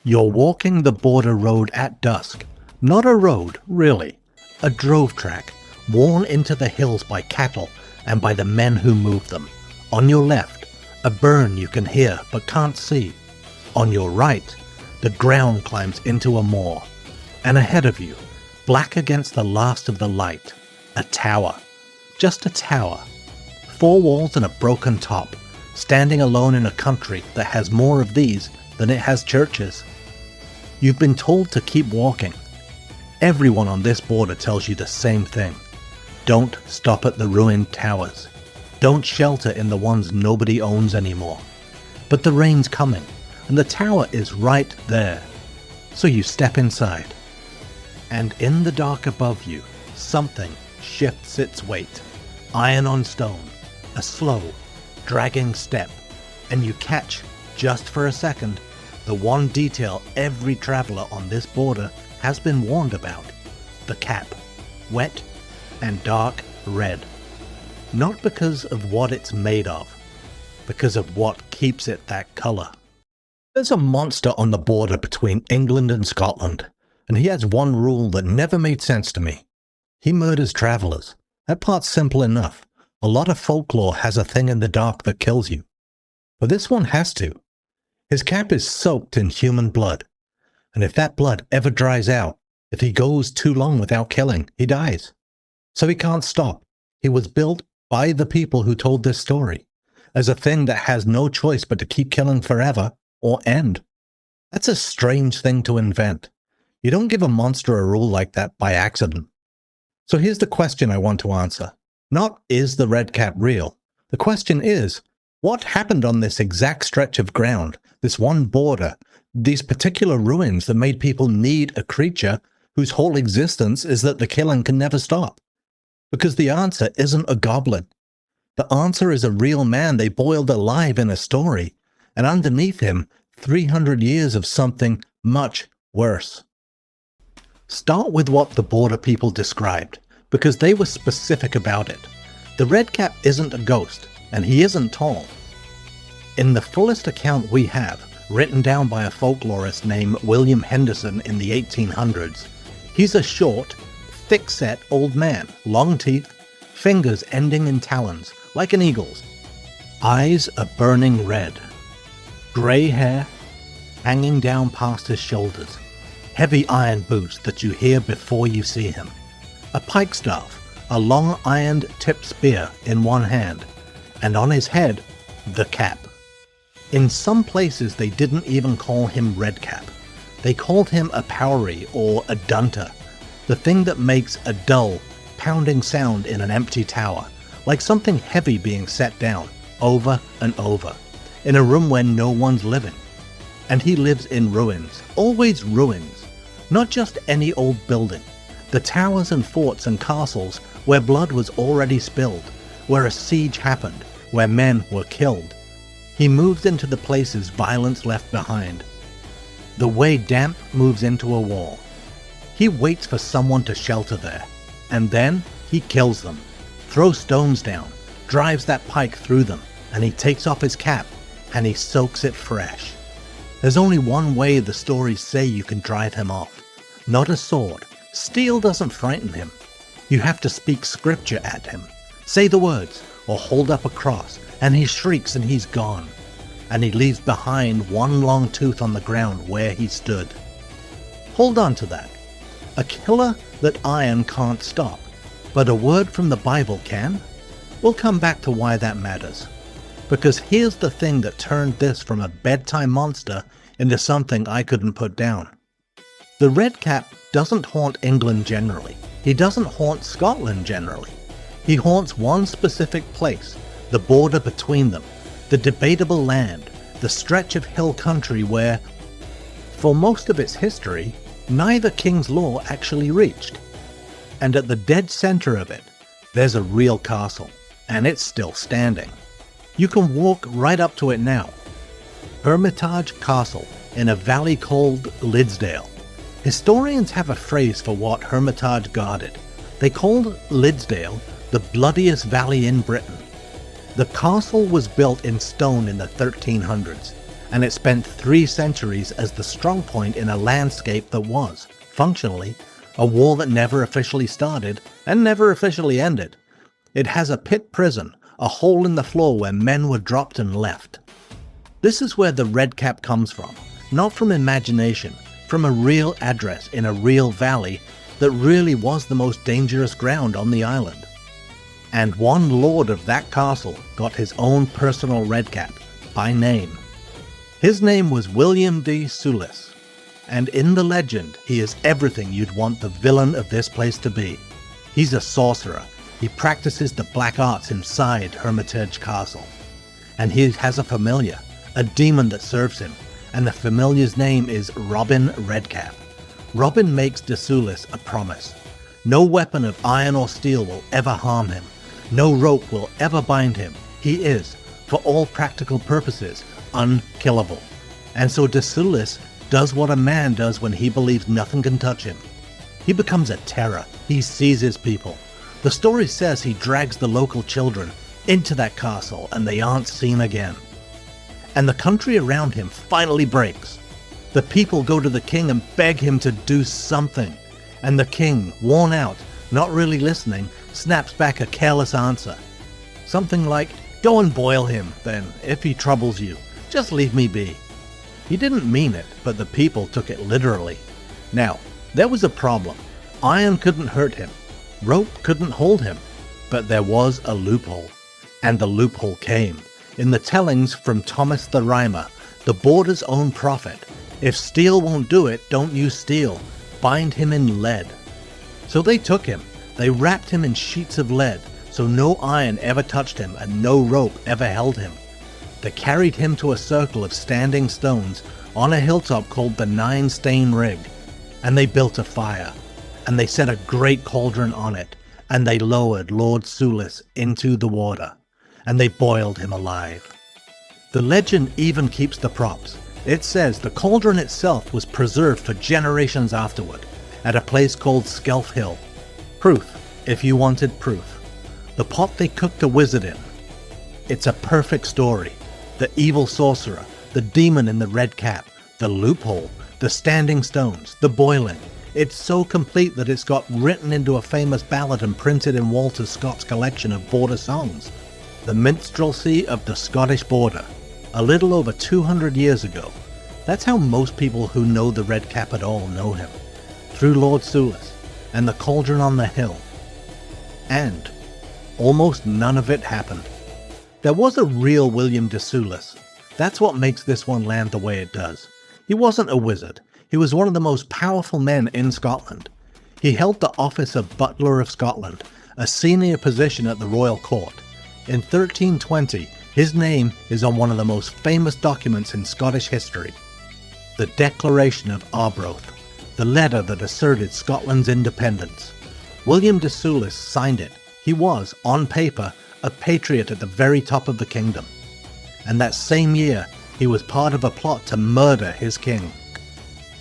You're walking the border road at dusk. Not a road, really. A drove track, worn into the hills by cattle and by the men who move them. On your left, a burn you can hear but can't see. On your right, the ground climbs into a moor. And ahead of you, black against the last of the light, a tower. Just a tower. 4 walls and a broken top, standing alone in a country that has more of these than it has churches. You've been told to keep walking. Everyone on this border tells you the same thing. Don't stop at the ruined towers. Don't shelter in the ones nobody owns anymore. But the rain's coming, and the tower is right there. So you step inside. And in the dark above you, something shifts its weight. Iron on stone, a slow, dragging step, and you catch, just for a second, the one detail every traveler on this border has been warned about. The cap. Wet and dark red. Not because of what it's made of, because of what keeps it that color. There's a monster on the border between England and Scotland, and he has one rule that never made sense to me. He murders travelers. That part's simple enough. A lot of folklore has a thing in the dark that kills you. But this one has to. His cap is soaked in human blood. And if that blood ever dries out, if he goes too long without killing, he dies. So he can't stop. He was built by the people who told this story, as a thing that has no choice but to keep killing forever or end. That's a strange thing to invent. You don't give a monster a rule like that by accident. So here's the question I want to answer. Not, is the Redcap real? The question is, what happened on this exact stretch of ground, this one border, these particular ruins that made people need a creature whose whole existence is that the killing can never stop? Because the answer isn't a goblin. The answer is a real man they boiled alive in a story, and underneath him, 300 years of something much worse. Start with what the border people described, because they were specific about it. The Redcap isn't a ghost, and he isn't tall. In the fullest account we have, written down by a folklorist named William Henderson in the 1800s, he's a short, thick-set old man, long teeth, fingers ending in talons, like an eagle's. Eyes a burning red. Grey hair, hanging down past his shoulders. Heavy iron boots that you hear before you see him. A pike staff, a long ironed tipped spear in one hand, and on his head, the cap. In some places they didn't even call him Redcap. They called him a powrie or a dunter, the thing that makes a dull, pounding sound in an empty tower, like something heavy being set down, over and over, in a room where no one's living. And he lives in ruins, always ruins, not just any old building. The towers and forts and castles where blood was already spilled, where a siege happened, where men were killed. He moves into the places violence left behind. The way damp moves into a wall. He waits for someone to shelter there, and then he kills them, throws stones down, drives that pike through them, and he takes off his cap, and he soaks it fresh. There's only one way the stories say you can drive him off. Not a sword. Steel doesn't frighten him. You have to speak scripture at him, say the words, or hold up a cross, and he shrieks and he's gone. And he leaves behind one long tooth on the ground where he stood. Hold on to that. A killer that iron can't stop, but a word from the Bible can? We'll come back to why that matters. Because here's the thing that turned this from a bedtime monster into something I couldn't put down. The Redcap doesn't haunt England generally. He doesn't haunt Scotland generally. He haunts one specific place, the border between them, the debatable land, the stretch of hill country where, for most of its history, neither King's Law actually reached. And at the dead center of it, there's a real castle, and it's still standing. You can walk right up to it now. Hermitage Castle, in a valley called Liddesdale. Historians have a phrase for what Hermitage guarded. They called Liddesdale the bloodiest valley in Britain. The castle was built in stone in the 1300s, and it spent 3 centuries as the strong point in a landscape that was, functionally, a war that never officially started and never officially ended. It has a pit prison, a hole in the floor where men were dropped and left. This is where the Redcap comes from, not from imagination, from a real address in a real valley that really was the most dangerous ground on the island. And one lord of that castle got his own personal Redcap, by name. His name was William de Soulis, and in the legend he is everything you'd want the villain of this place to be. He's a sorcerer. He practices the black arts inside Hermitage Castle. And he has a familiar, a demon that serves him, and the familiar's name is Robin Redcap. Robin makes de Soulis a promise. No weapon of iron or steel will ever harm him. No rope will ever bind him. He is, for all practical purposes, unkillable. And so de Soulis does what a man does when he believes nothing can touch him. He becomes a terror. He seizes people. The story says he drags the local children into that castle and they aren't seen again. And the country around him finally breaks. The people go to the king and beg him to do something. And the king, worn out, not really listening, snaps back a careless answer. Something like, "Go and boil him, then, if he troubles you. Just leave me be." He didn't mean it, but the people took it literally. Now, there was a problem. Iron couldn't hurt him. Rope couldn't hold him. But there was a loophole. And the loophole came in the tellings from Thomas the Rhymer, the Border's own prophet. If steel won't do it, don't use steel. Bind him in lead. So they took him. They wrapped him in sheets of lead, so no iron ever touched him and no rope ever held him. They carried him to a circle of standing stones on a hilltop called the 9-Stane Rig, and they built a fire, and they set a great cauldron on it, and they lowered Lord Soulis into the water, and they boiled him alive. The legend even keeps the props. It says the cauldron itself was preserved for generations afterward, at a place called Skelf Hill. Proof, if you wanted proof. The pot they cooked a wizard in. It's a perfect story. The evil sorcerer, the demon in the red cap, the loophole, the standing stones, the boiling. It's so complete that it's got written into a famous ballad and printed in Walter Scott's collection of border songs. The minstrelsy of the Scottish border, a little over 200 years ago. That's how most people who know the red cap at all know him. Through Lord Soulis and the cauldron on the hill. And almost none of it happened. There was a real William de Soulis. That's what makes this one land the way it does. He wasn't a wizard. He was one of the most powerful men in Scotland. He held the office of Butler of Scotland, a senior position at the royal court. In 1320, his name is on one of the most famous documents in Scottish history. The Declaration of Arbroath, the letter that asserted Scotland's independence. William de Soulis signed it. He was, on paper, a patriot at the very top of the kingdom. And that same year, he was part of a plot to murder his king.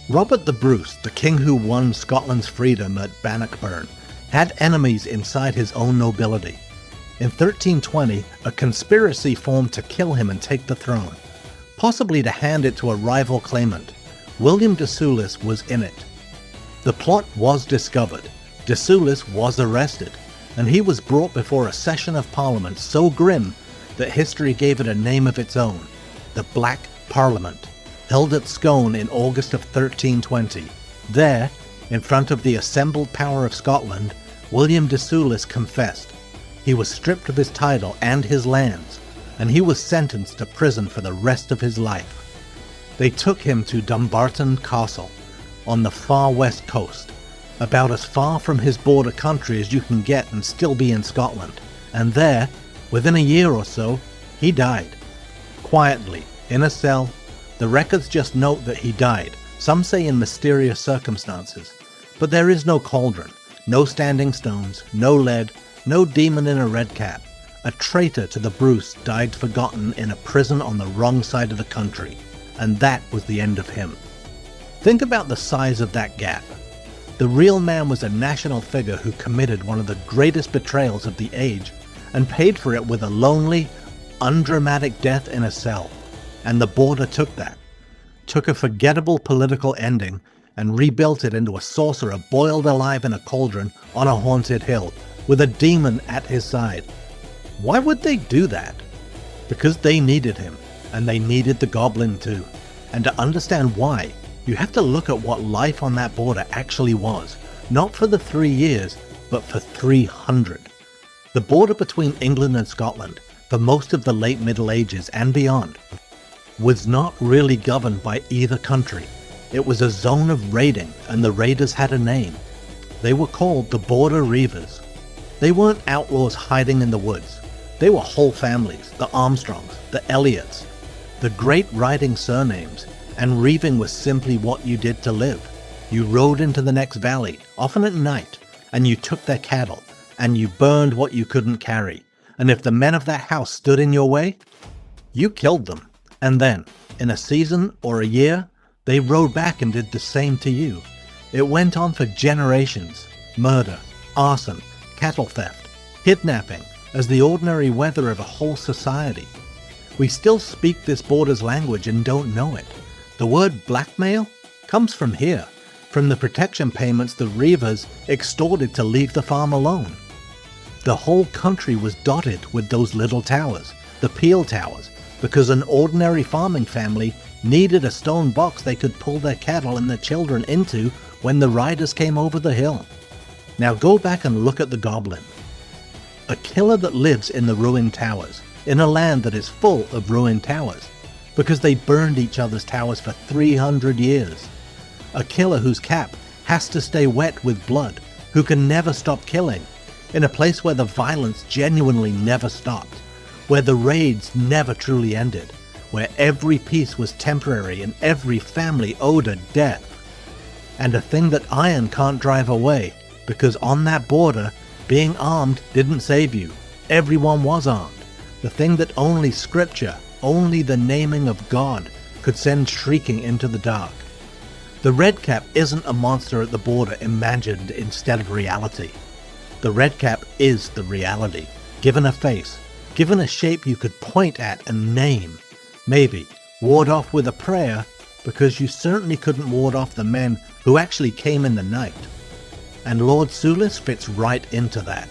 Robert the Bruce, the king who won Scotland's freedom at Bannockburn, had enemies inside his own nobility. In 1320, a conspiracy formed to kill him and take the throne, possibly to hand it to a rival claimant. William de Soulis was in it. The plot was discovered. De Soulis was arrested, and he was brought before a session of Parliament so grim that history gave it a name of its own, the Black Parliament, held at Scone in August of 1320. There, in front of the assembled power of Scotland, William de Soulis confessed. He was stripped of his title and his lands, and he was sentenced to prison for the rest of his life. They took him to Dumbarton Castle, on the far west coast, about as far from his border country as you can get and still be in Scotland. And there, within a year or so, he died. Quietly, in a cell. The records just note that he died, some say in mysterious circumstances. But there is no cauldron, no standing stones, no lead, no demon in a red cap. A traitor to the Bruce died forgotten in a prison on the wrong side of the country. And that was the end of him. Think about the size of that gap. The real man was a national figure who committed one of the greatest betrayals of the age and paid for it with a lonely, undramatic death in a cell. and the border took that. Took a forgettable political ending and rebuilt it into a sorcerer boiled alive in a cauldron on a haunted hill, with a demon at his side. Why would they do that? Because they needed him, and they needed the Goblin too. And to understand why, you have to look at what life on that border actually was, not for the 3 years, but for 300. The border between England and Scotland, for most of the late Middle Ages and beyond, was not really governed by either country. It was a zone of raiding, and the raiders had a name. They were called the Border Reivers. They weren't outlaws hiding in the woods. They were whole families, the Armstrongs, the Elliots, the great riding surnames, and reaving was simply what you did to live. You rode into the next valley, often at night, and you took their cattle, and you burned what you couldn't carry. And if the men of that house stood in your way, you killed them. And then, in a season or a year, they rode back and did the same to you. It went on for generations. Murder, arson, cattle theft, kidnapping, as the ordinary weather of a whole society. We still speak this border's language and don't know it. The word blackmail comes from here, from the protection payments the Reivers extorted to leave the farm alone. The whole country was dotted with those little towers, the peel towers, because an ordinary farming family needed a stone box they could pull their cattle and their children into when the riders came over the hill. Now go back and look at the Goblin. A killer that lives in the ruined towers, in a land that is full of ruined towers, because they burned each other's towers for 300 years. A killer whose cap has to stay wet with blood, who can never stop killing, in a place where the violence genuinely never stopped, where the raids never truly ended, where every piece was temporary and every family owed a death. And a thing that iron can't drive away, because on that border, being armed didn't save you. Everyone was armed. The thing that only scripture, only the naming of God, could send shrieking into the dark. The Redcap isn't a monster at the border imagined instead of reality. The Redcap is the reality, given a face, given a shape you could point at and name. Maybe ward off with a prayer, because you certainly couldn't ward off the men who actually came in the night. And Lord Soulis fits right into that.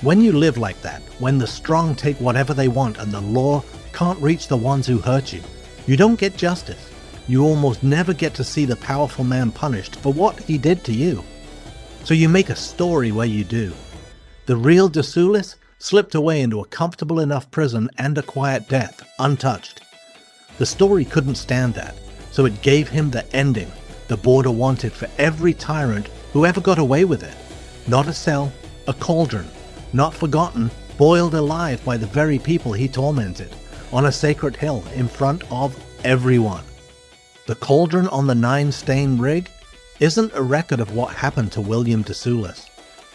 When you live like that, when the strong take whatever they want and the law can't reach the ones who hurt you, you don't get justice. You almost never get to see the powerful man punished for what he did to you. So you make a story where you do. The real de Soulis slipped away into a comfortable enough prison and a quiet death, untouched. The story couldn't stand that, so it gave him the ending the border wanted for every tyrant who ever got away with it. Not a cell, a cauldron, not forgotten, boiled alive by the very people he tormented, on a sacred hill in front of everyone. The cauldron on the 9-stain rig isn't a record of what happened to William de Soulis.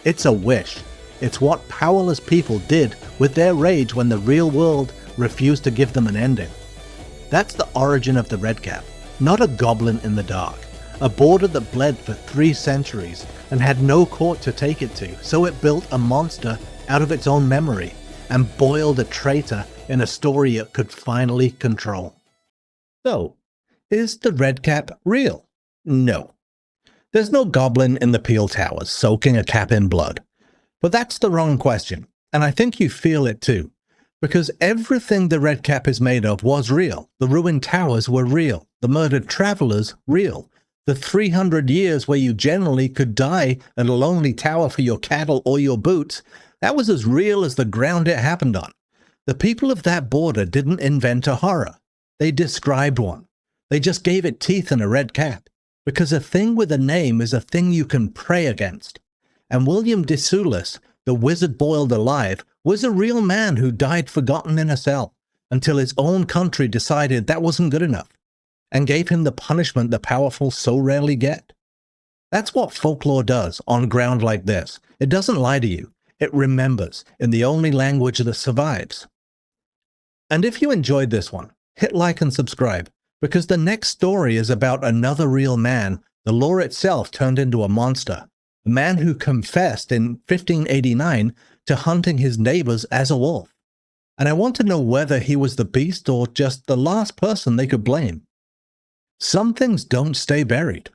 It's a wish. It's what powerless people did with their rage when the real world refused to give them an ending. That's the origin of the Redcap, not a goblin in the dark. A border that bled for 3 centuries and had no court to take it to, so it built a monster out of its own memory and boiled a traitor in a story it could finally control. So, is the Redcap real? No. There's no goblin in the Peel Towers soaking a cap in blood. But that's the wrong question, and I think you feel it too, because everything the Redcap is made of was real. The ruined towers were real, the murdered travelers real, the 300 years where you generally could die in a lonely tower for your cattle or your boots, that was as real as the ground it happened on. The people of that border didn't invent a horror. They described one. They just gave it teeth and a red cap, because a thing with a name is a thing you can pray against. And William de Soulis, the wizard boiled alive, was a real man who died forgotten in a cell, until his own country decided that wasn't good enough, and gave him the punishment the powerful so rarely get. That's what folklore does on ground like this. It doesn't lie to you. It remembers in the only language that survives. And if you enjoyed this one, hit like and subscribe, because the next story is about another real man the law itself turned into a monster. A man who confessed in 1589 to hunting his neighbors as a wolf. and I want to know whether he was the beast or just the last person they could blame. Some things don't stay buried.